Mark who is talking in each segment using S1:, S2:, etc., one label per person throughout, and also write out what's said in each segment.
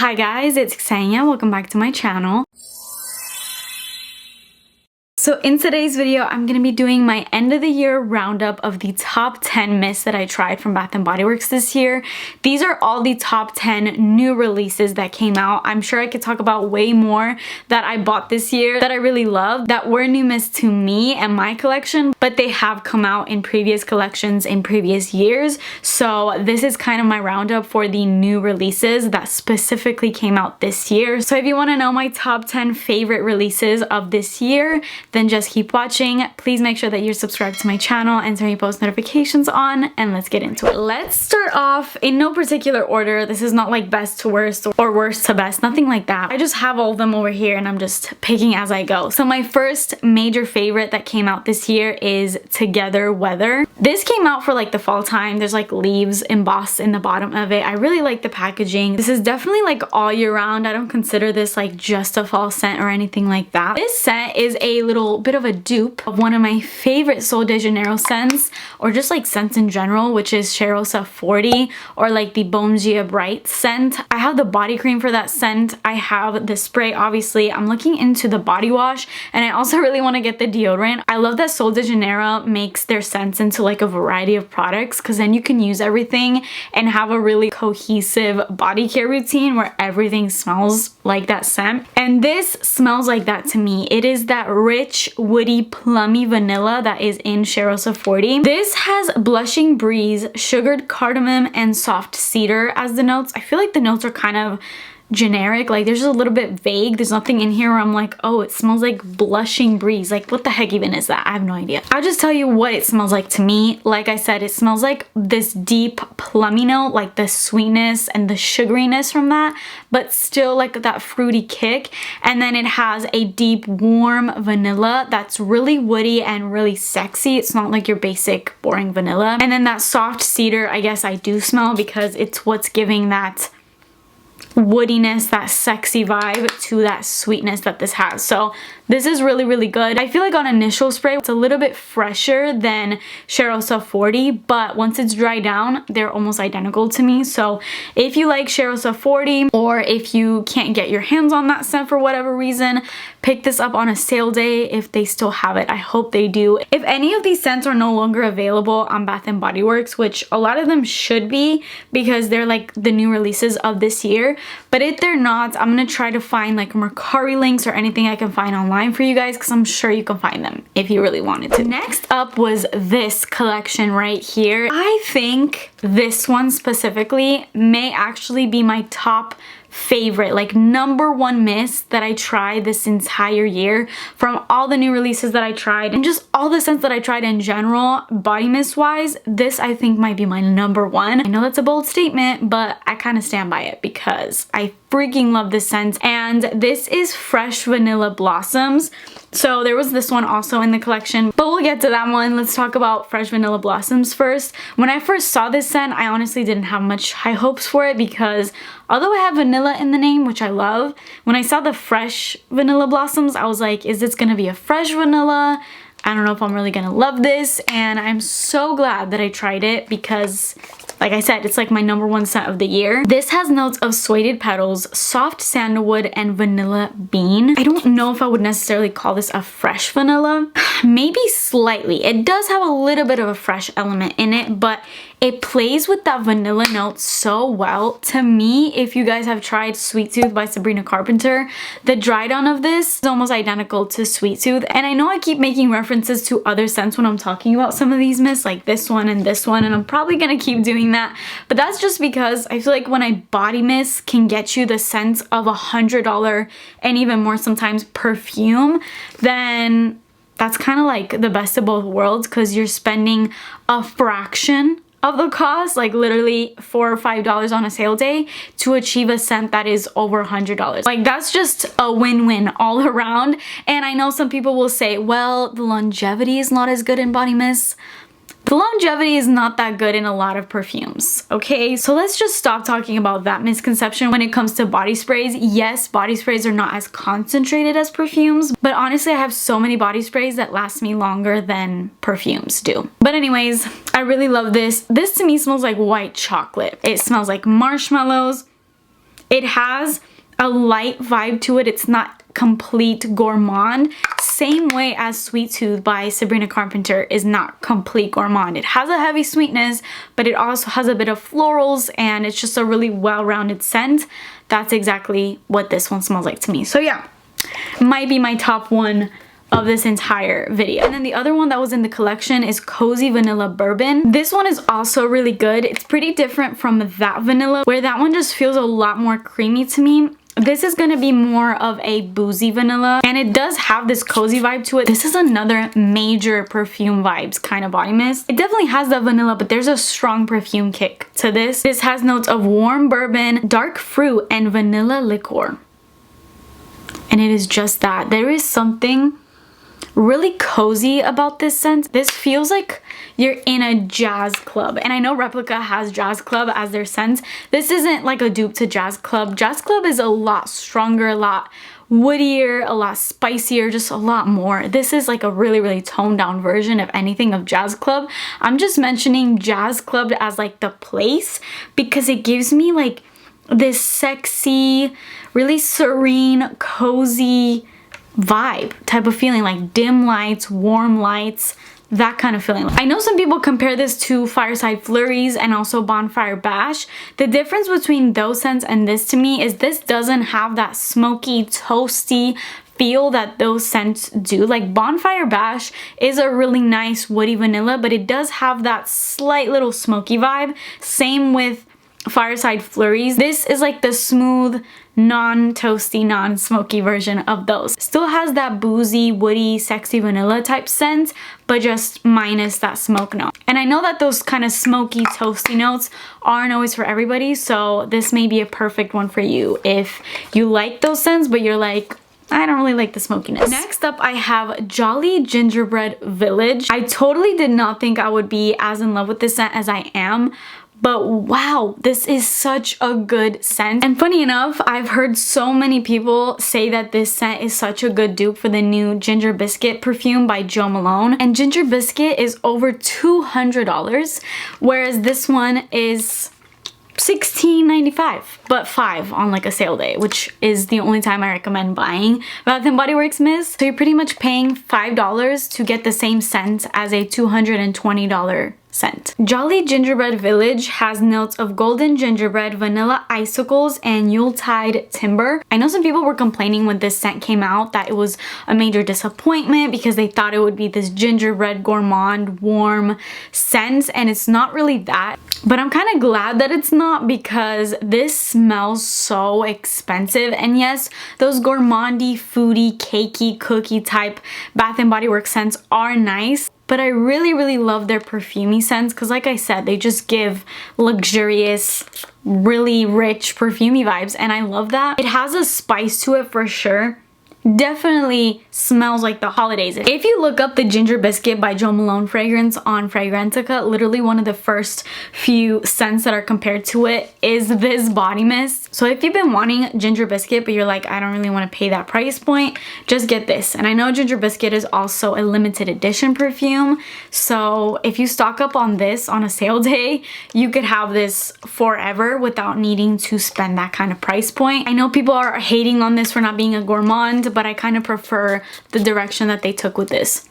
S1: Hi guys, it's Ksenia. Welcome back to my channel. So in today's video, I'm going to be doing my end of the year roundup of the top 10 mists that I tried from Bath & Body Works this year. These are all the top 10 new releases that came out. I'm sure I could talk about way more that I bought this year that I really love, that were new mists to me and my collection, but they have come out in previous collections in previous years. So this is kind of my roundup for the new releases that specifically came out this year. So if you want to know my top 10 favorite releases of this year, then just keep watching. Please make sure that you're subscribed to my channel and turn your post notifications on, and let's get into it. Let's start off in no particular order. This is not like best to worst or worst to best, nothing like that. I just have all of them over here and I'm just picking as I go. So my first major favorite that came out this year is Together Weather. This came out for like the fall time. There's like leaves embossed in the bottom of it. I really like the packaging. This is definitely like all year round. I don't consider this like just a fall scent or anything like that. This scent is a little bit of a dupe of one of my favorite Sol de Janeiro scents, or just like scents in general, which is Cheirosa 40, or like the Bom Dia Bright scent. I have the body cream for that scent. I have the spray, obviously. I'm looking into the body wash, and I also really want to get the deodorant. I love that Sol de Janeiro makes their scents into like a variety of products, because then you can use everything and have a really cohesive body care routine where everything smells like that scent. And this smells like that to me. It is that rich, woody, plummy vanilla that is in Cheirosa 40. This has blushing breeze, sugared cardamom, and soft cedar as the notes. I feel like the notes are kind of generic, like there's just a little bit vague. There's nothing in here where I'm like, oh, it smells like blushing breeze. Like, what the heck even is that? I have no idea. I'll just tell you what it smells like to me. Like I said, it smells like this deep plummy note, like the sweetness and the sugariness from that, but still like that fruity kick. And then it has a deep warm vanilla that's really woody and really sexy. It's not like your basic boring vanilla. And then that soft cedar, I guess I do smell, because it's what's giving that woodiness, that sexy vibe to that sweetness that this has. So this is really, really good. I feel like on initial spray, it's a little bit fresher than Cheirosa 40, but once it's dried down, they're almost identical to me. So if you like Cheirosa 40, or if you can't get your hands on that scent for whatever reason, pick this up on a sale day if they still have it. I hope they do. If any of these scents are no longer available on Bath & Body Works, which a lot of them should be because they're like the new releases of this year, but if they're not, I'm gonna try to find like Mercari links or anything I can find online for you guys, because I'm sure you can find them if you really wanted to. Next up was this collection right here. I think this one specifically may actually be my top favorite, like #1 mist that I tried this entire year from all the new releases that I tried, and just all the scents that I tried in general, body mist wise. This I think might be my #1. I know that's a bold statement, but I kind of stand by it because I freaking love this scent. And this is Fresh Vanilla Blossoms. So there was this one also in the collection, but we'll get to that one. Let's talk about Fresh Vanilla Blossoms first. When I first saw this scent, I honestly didn't have much high hopes for it, because although I have vanilla in the name, which I love, when I saw the Fresh Vanilla Blossoms, I was like, is this gonna be a fresh vanilla? I don't know if I'm really gonna love this. And I'm so glad that I tried it, because like I said, it's like my #1 scent of the year. This has notes of suede petals, soft sandalwood, and vanilla bean. I don't know if I would necessarily call this a fresh vanilla. Maybe slightly. It does have a little bit of a fresh element in it, but it plays with that vanilla note so well. To me, if you guys have tried Sweet Tooth by Sabrina Carpenter, the dry down of this is almost identical to Sweet Tooth. And I know I keep making references to other scents when I'm talking about some of these mists, like this one, and I'm probably gonna keep doing that. But that's just because I feel like when a body mist can get you the scent of $100 and even more sometimes perfume, then that's kind of like the best of both worlds, because you're spending a fraction of the cost, like literally $4 or $5 on a sale day, to achieve a scent that is over $100. Like, that's just a win-win all around. And I know some people will say, well, the longevity is not as good in body mists. The longevity is not that good in a lot of perfumes, okay? So let's just stop talking about that misconception when it comes to body sprays. Yes, body sprays are not as concentrated as perfumes, but honestly, I have so many body sprays that last me longer than perfumes do. But anyways, I really love this. This to me smells like white chocolate. It smells like marshmallows. It has a light vibe to it. It's not complete gourmand. Same way as Sweet Tooth by Sabrina Carpenter is not complete gourmand. It has a heavy sweetness, but it also has a bit of florals, and it's just a really well-rounded scent. That's exactly what this one smells like to me. So yeah, might be my top one of this entire video. And then the other one that was in the collection is Cozy Vanilla Bourbon. This one is also really good. It's pretty different from that vanilla, where that one just feels a lot more creamy to me. This is gonna be more of a boozy vanilla, and it does have this cozy vibe to it. This is another major perfume vibes kind of body mist. It definitely has that vanilla, but there's a strong perfume kick to this. This has notes of warm bourbon, dark fruit, and vanilla liqueur. And it is just that. There is something really cozy about this scent. This feels like you're in a jazz club, and I know Replica has Jazz Club as their scent. This isn't like a dupe to Jazz Club. Jazz Club is a lot stronger, a lot woodier, a lot spicier, just a lot more. This is like a really toned down version, if anything, of Jazz Club. I'm just mentioning Jazz Club as like the place because it gives me like this sexy, really serene, cozy vibe type of feeling, like dim lights, warm lights, that kind of feeling. I know some people compare this to Fireside Flurries and also Bonfire Bash. The difference between those scents and this to me is this doesn't have that smoky, toasty feel that those scents do. Like Bonfire Bash is a really nice woody vanilla, but it does have that slight little smoky vibe. Same with Fireside Flurries. This is like the smooth, non-toasty, non-smoky version of those. Still has that boozy, woody, sexy vanilla type scent, but just minus that smoke note. And I know that those kind of smoky, toasty notes aren't always for everybody, so this may be a perfect one for you if you like those scents, but you're like, I don't really like the smokiness. Next up, I have Jolly Gingerbread Village. I totally did not think I would be as in love with this scent as I am, but wow, this is such a good scent. And funny enough, I've heard so many people say that this scent is such a good dupe for the new Ginger Biscuit perfume by Jo Malone. And Ginger Biscuit is over $200, whereas this one is $16.95, but $5 on like a sale day, which is the only time I recommend buying Bath & Body Works mist. So you're pretty much paying $5 to get the same scent as a $220 scent. Jolly Gingerbread Village has notes of golden gingerbread, vanilla icicles, and Yuletide timber. I know some people were complaining when this scent came out that it was a major disappointment because they thought it would be this gingerbread gourmand warm scent, and it's not really that. But I'm kind of glad that it's not, because this smells so expensive. And yes, those gourmandy, foodie, cakey, cookie type Bath & Body Works scents are nice, but I really love their perfumey scents because, like I said, they just give luxurious, really rich perfumey vibes, and I love that. It has a spice to it for sure. Definitely smells like the holidays. If you look up the Ginger Biscuit by Jo Malone fragrance on Fragrantica, literally one of the first few scents that are compared to it is this body mist. So if you've been wanting Ginger Biscuit but you're like, I don't really want to pay that price point, just get this. And I know Ginger Biscuit is also a limited edition perfume, so if you stock up on this on a sale day, you could have this forever without needing to spend that kind of price point. I know people are hating on this for not being a gourmand, but I kind of prefer the direction that they took with this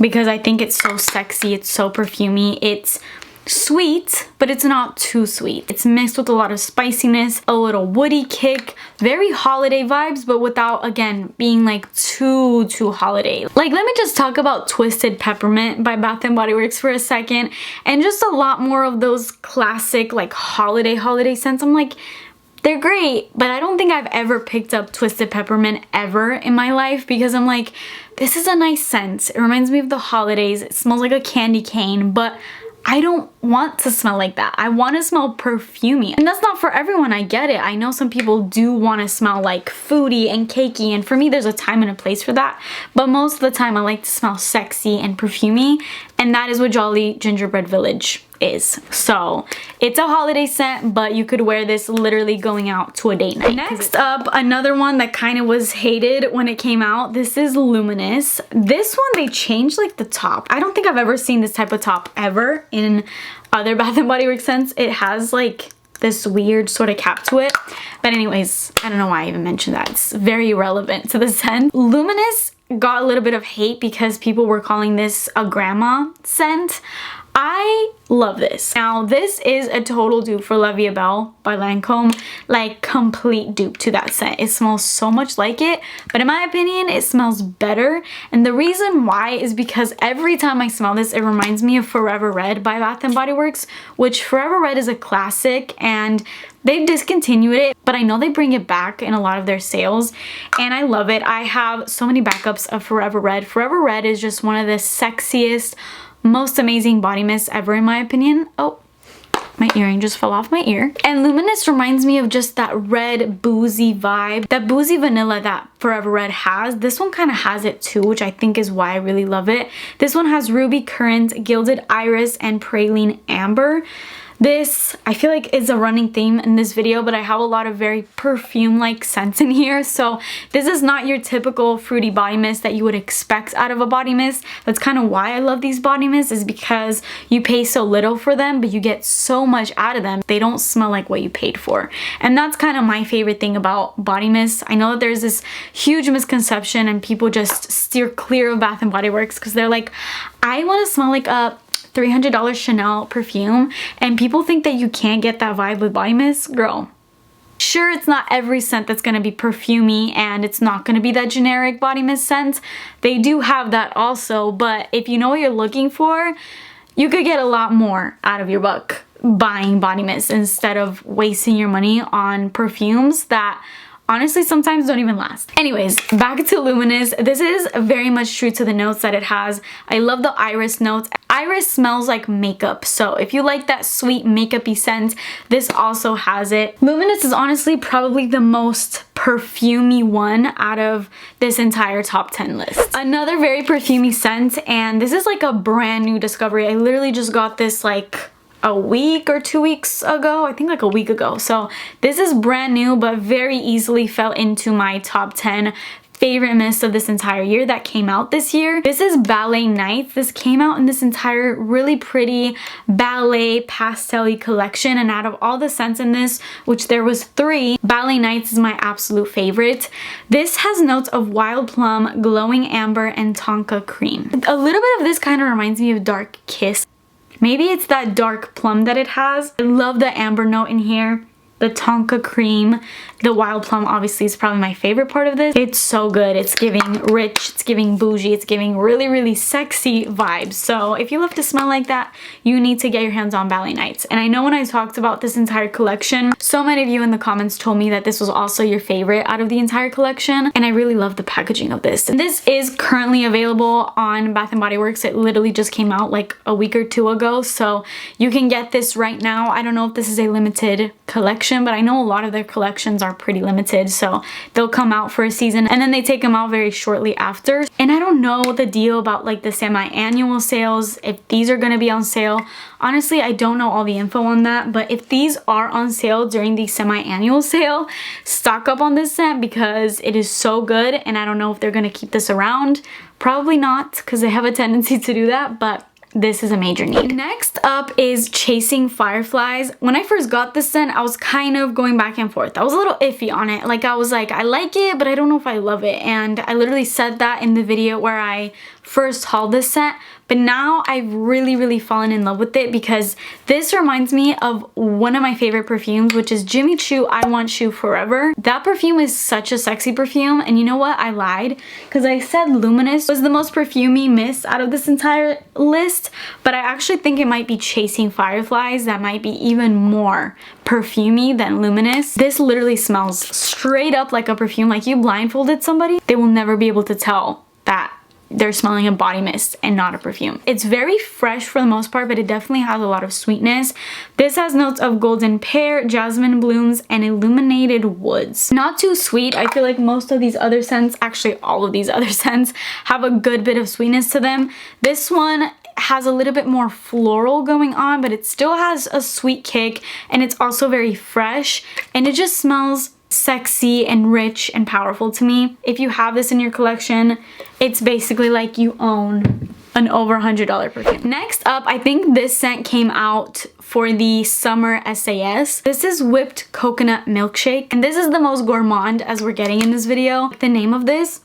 S1: because I think it's so sexy, it's so perfumey, it's sweet, but it's not too sweet. It's mixed with a lot of spiciness, a little woody kick, very holiday vibes, but without, again, being like too holiday. Like, let me just talk about Twisted Peppermint by Bath & Body Works for a second, and just a lot more of those classic like holiday scents. I'm like, they're great, but I don't think I've ever picked up Twisted Peppermint ever in my life because I'm like, this is a nice scent. It reminds me of the holidays. It smells like a candy cane, but I don't want to smell like that. I want to smell perfumey. And that's not for everyone, I get it. I know some people do want to smell like foodie and cakey, and for me there's a time and a place for that. But most of the time I like to smell sexy and perfumey, and that is what Jolly Gingerbread Village is. So it's a holiday scent, but you could wear this literally going out to a date night. Next up, another one that kind of was hated when it came out. This is Luminous. This one, they changed like the top. I don't think I've ever seen this type of top ever in other Bath & Body Works scents. It has like this weird sort of cap to it. But anyways, I don't know why I even mentioned that. It's very relevant to the scent. Luminous got a little bit of hate because people were calling this a grandma scent. I love this. Now, this is a total dupe for La Vie Belle by Lancome. Like, complete dupe to that scent. It smells so much like it, but in my opinion, it smells better. And the reason why is because every time I smell this, it reminds me of Forever Red by Bath & Body Works, which Forever Red is a classic, and they've discontinued it, but I know they bring it back in a lot of their sales, and I love it. I have so many backups of Forever Red. Forever Red is just one of the sexiest, most amazing body mists ever, in my opinion. Oh, my earring just fell off my ear. And Luminous reminds me of just that red boozy vibe, that boozy vanilla that Forever Red has. This one kind of has it too, which I think is why I really love it. This one has ruby currant, gilded iris, and praline amber. This, I feel like, is a running theme in this video, but I have a lot of very perfume-like scents in here. So this is not your typical fruity body mist that you would expect out of a body mist. That's kind of why I love these body mists, is because you pay so little for them, but you get so much out of them. They don't smell like what you paid for. And that's kind of my favorite thing about body mists. I know that there's this huge misconception and people just steer clear of Bath & Body Works because they're like, I want to smell like a $300 Chanel perfume, and people think that you can't get that vibe with body mist. Girl, sure, it's not every scent that's going to be perfumey, and it's not going to be that generic body mist scent. They do have that also, but if you know what you're looking for, you could get a lot more out of your buck buying body mist instead of wasting your money on perfumes that honestly sometimes don't even last. Anyways, back to Luminous. This is very much true to the notes that it has. I love the iris notes. Iris smells like makeup, so if you like that sweet makeup-y scent, this also has it. Luminous is honestly probably the most perfumey one out of this entire top 10 list. Another very perfumey scent, and this is like a brand new discovery. I literally just got this like a week or 2 weeks ago. I think like a week ago. So this is brand new, but very easily fell into my top 10 favorite mist of this entire year that came out this year. This is Ballet Nights. This came out in this entire really pretty ballet pastel-y collection, and out of all the scents in this, which there was 3, Ballet Nights is my absolute favorite. This has notes of wild plum, glowing amber, and tonka cream. A little bit of this kind of reminds me of Dark Kiss. Maybe it's that dark plum that it has. I love the amber note in here. The tonka cream, the wild plum obviously is probably my favorite part of this. It's so good. It's giving rich, it's giving bougie, it's giving really, really sexy vibes. So if you love to smell like that, you need to get your hands on Ballet Nights. And I know when I talked about this entire collection, so many of you in the comments told me that this was also your favorite out of the entire collection. And I really love the packaging of this. And this is currently available on Bath & Body Works. It literally just came out like a week or 2 ago. So you can get this right now. I don't know if this is a limited collection, but I know a lot of their collections are pretty limited, so they'll come out for a season and then they take them out very shortly after. And I don't know the deal about like the semi-annual sales, if these are going to be on sale. Honestly, I don't know all the info on that, but if these are on sale during the semi-annual sale, stock up on this scent because it is so good, and I don't know if they're going to keep this around. Probably not, because they have a tendency to do that, but this is a major need. Next up is Chasing Fireflies. When I first got this scent, I was kind of going back and forth. I was a little iffy on it. Like, I was like, I like it, but I don't know if I love it. And I literally said that in the video where I first hauled this scent. But now I've really, really fallen in love with it because this reminds me of one of my favorite perfumes, which is Jimmy Choo I Want You Forever. That perfume is such a sexy perfume, and you know what? I lied because I said Luminous was the most perfumey mist out of this entire list, but I actually think it might be Chasing Fireflies that might be even more perfumey than Luminous. This literally smells straight up like a perfume. Like, you blindfolded somebody, they will never be able to tell that they're smelling a body mist and not a perfume. It's very fresh for the most part, but it definitely has a lot of sweetness. This has notes of golden pear, jasmine blooms, and illuminated woods. Not too sweet. I feel like most of these other scents, actually all of these other scents, have a good bit of sweetness to them. This one has a little bit more floral going on, but it still has a sweet kick, and it's also very fresh, and it just smells sexy and rich and powerful to me. If you have this in your collection, it's basically like you own an over $100 perfume. Next up, I think this scent came out for the summer SAS. This is Whipped Coconut Milkshake, and this is the most gourmand as we're getting in this video. The name of this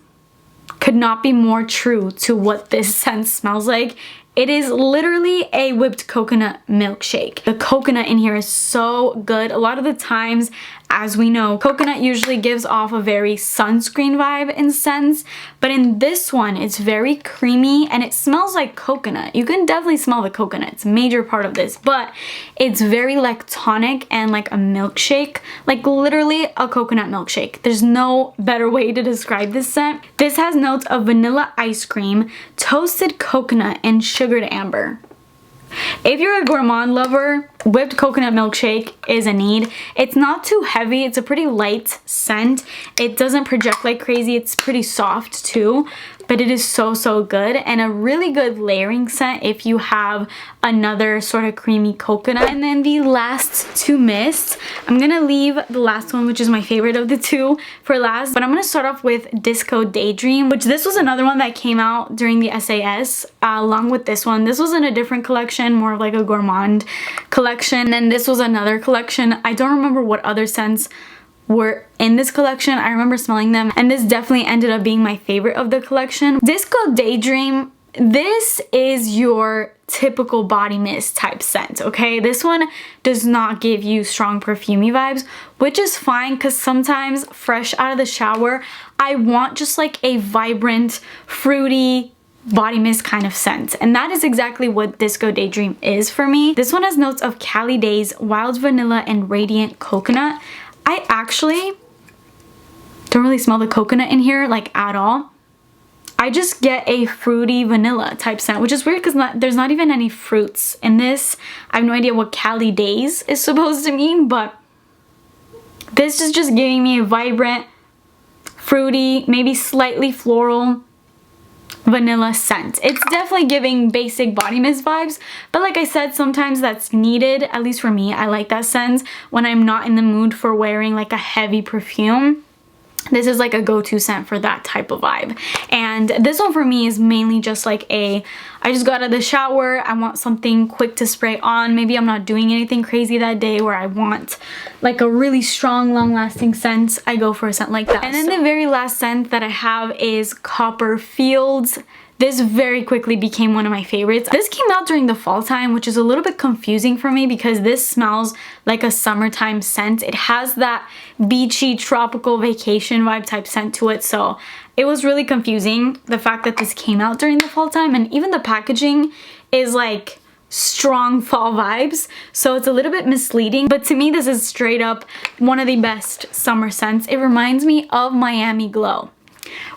S1: could not be more true to what this scent smells like. It is literally a whipped coconut milkshake. The coconut in here is so good. A lot of the times, as we know, coconut usually gives off a very sunscreen vibe in scents, but in this one, it's very creamy and it smells like coconut. You can definitely smell the coconut. It's a major part of this, but it's very like tonic and like a milkshake, like literally a coconut milkshake. There's no better way to describe this scent. This has notes of vanilla ice cream, toasted coconut, and sugared amber. If you're a gourmand lover, whipped coconut milkshake is a need. It's not too heavy. It's a pretty light scent. It doesn't project like crazy. It's pretty soft too, but it is so good, and a really good layering scent if you have another sort of creamy coconut. And then the last two mists, I'm gonna leave the last one, which is my favorite of the two, for last, but I'm gonna start off with Disco Daydream, which this was another one that came out during the SAS along with this one. This was in a different collection, more of like a gourmand collection, and this was another collection. I don't remember what other scents were in this collection. I remember smelling them, and this definitely ended up being my favorite of the collection. Disco Daydream, this is your typical body mist type scent, okay? This one does not give you strong perfumey vibes, which is fine, because sometimes fresh out of the shower, I want just like a vibrant, fruity body mist kind of scent, and that is exactly what Disco Daydream is for me. This one has notes of Cali Days, wild vanilla, and radiant coconut. I actually don't really smell the coconut in here like at all. I just get a fruity vanilla type scent, which is weird because there's not even any fruits in this. I have no idea what Cali Days is supposed to mean, but this is just giving me a vibrant, fruity, maybe slightly floral vanilla scent. It's definitely giving basic body mist vibes, but like I said, sometimes that's needed. At least for me, I like that scent when I'm not in the mood for wearing like a heavy perfume. This is like a go-to scent for that type of vibe. And this one for me is mainly just like I just got out of the shower, I want something quick to spray on. Maybe I'm not doing anything crazy that day where I want like a really strong, long-lasting scent. I go for a scent like that. And then the very last scent that I have is Copper Fields. This very quickly became one of my favorites. This came out during the fall time, which is a little bit confusing for me because this smells like a summertime scent. It has that beachy, tropical vacation vibe type scent to it, so it was really confusing, the fact that this came out during the fall time, and even the packaging is like strong fall vibes, so it's a little bit misleading, but to me this is straight up one of the best summer scents. It reminds me of Miami Glow,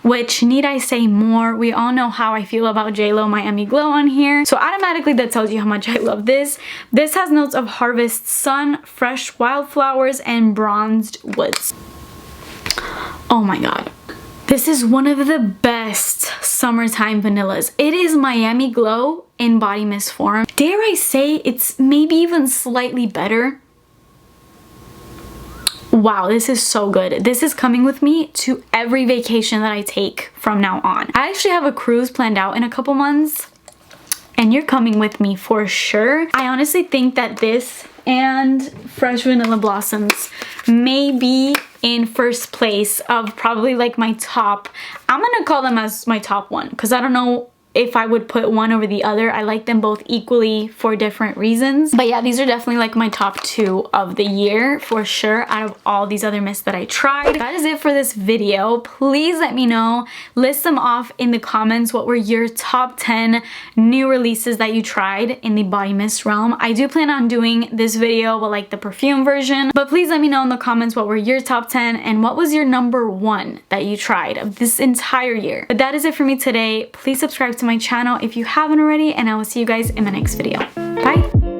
S1: which need I say more? We all know how I feel about JLo Miami Glow on here, so automatically that tells you how much I love this. This has notes of Harvest Sun, fresh wildflowers, and bronzed woods. Oh my god. This is one of the best summertime vanillas. It is Miami Glow in body mist form. Dare I say it's maybe even slightly better. Wow, this is so good. This is coming with me to every vacation that I take from now on. I actually have a cruise planned out in a couple months, and you're coming with me for sure. I honestly think that this and Fresh Vanilla Blossoms may be in first place of probably like my top. I'm gonna call them as my top one because I don't know if I would put one over the other. I like them both equally for different reasons. But yeah, these are definitely like my top two of the year for sure out of all these other mists that I tried. That is it for this video. Please let me know. List them off in the comments. What were your top 10 new releases that you tried in the body mist realm? I do plan on doing this video but like the perfume version. But please let me know in the comments what were your top 10 and what was your number one that you tried of this entire year. But that is it for me today. Please subscribe to my channel if you haven't already, and I will see you guys in my next video. Bye!